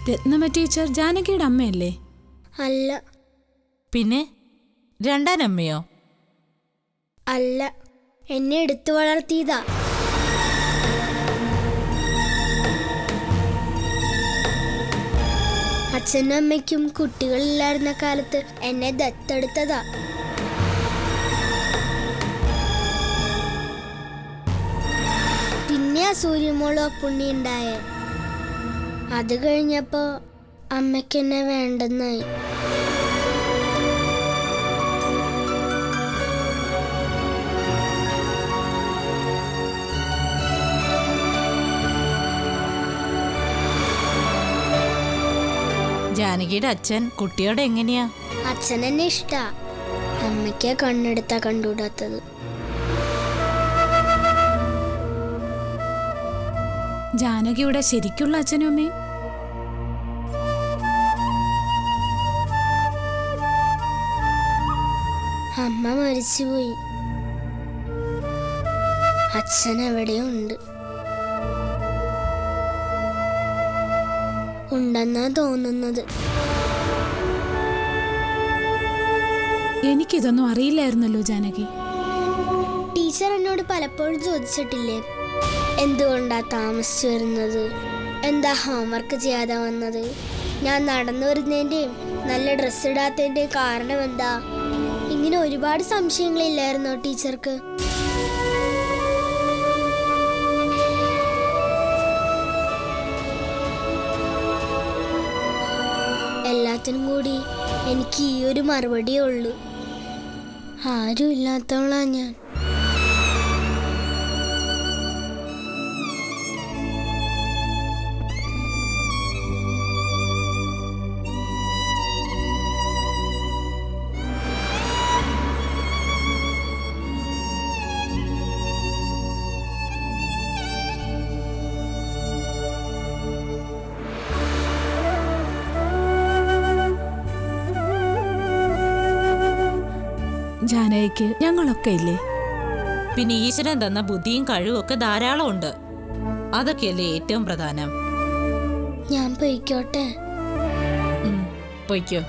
Ratnamma teacher ജാനകിയുടെ അമ്മയല്ലേ? അല്ല. പിന്നെ രണ്ടാനമ്മയോ? അല്ല, എന്നെ എടുത്തു വളർത്തിയതാ. അച്ഛനും അമ്മയ്ക്കും കുട്ടികളില്ലായിരുന്ന കാലത്ത് എന്നെ ദത്തെടുത്തതാ. പിന്നെ സൂര്യമോളോ പുണ്ണി ഉണ്ടായേ. അത് കഴിഞ്ഞപ്പോ അമ്മയ്ക്കെന്നെ വേണ്ടെന്നായി. ജാനകിയുടെ അച്ഛൻ കുട്ടിയോട് എങ്ങനെയാ? അച്ഛൻ എന്നെ ഇഷ്ടാ. അമ്മയ്ക്ക് കണ്ണെടുത്താ കണ്ടുകൂടാത്തത്. ജാനകിയുടെ ശരിക്കുള്ള അച്ഛനും അമ്മയും? അമ്മ മരിച്ചുപോയി. അച്ഛൻ എവിടെയോ ഉണ്ട്. ഉണ്ടെന്നാ തോന്നുന്നത്. എനിക്കിതൊന്നും അറിയില്ലായിരുന്നല്ലോ ജാനകി. ടീച്ചർ എന്നോട് പലപ്പോഴും ചോദിച്ചിട്ടില്ലേ, എന്തുകൊണ്ടാ താമസിച്ചു വരുന്നത്, എന്താ ഹോംവർക്ക് ചെയ്യാതെ വന്നത്, ഞാൻ നടന്നു വരുന്നതിൻ്റെയും നല്ല ഡ്രസ്സ് ഇടാത്തതിൻ്റെയും കാരണം എന്താ? ഇങ്ങനെ ഒരുപാട് സംശയങ്ങളില്ലായിരുന്നോ ടീച്ചർക്ക്? എല്ലാത്തിനും കൂടി എനിക്ക് ഈ ഒരു മറുപടിയേ ഉള്ളൂ. ആരും ഇല്ലാത്തവളാ ഞാൻ. ജാനകിക്ക് ഞങ്ങളൊക്കെ ഇല്ലേ? പിന്നെ ഈശ്വരൻ തന്ന ബുദ്ധിയും കഴിവും ഒക്കെ ധാരാളം ഉണ്ട്. അതൊക്കെയല്ലേ ഏറ്റവും പ്രധാനം. ഞാൻ പോയിക്കോട്ടെ? പൊയ്ക്കോ.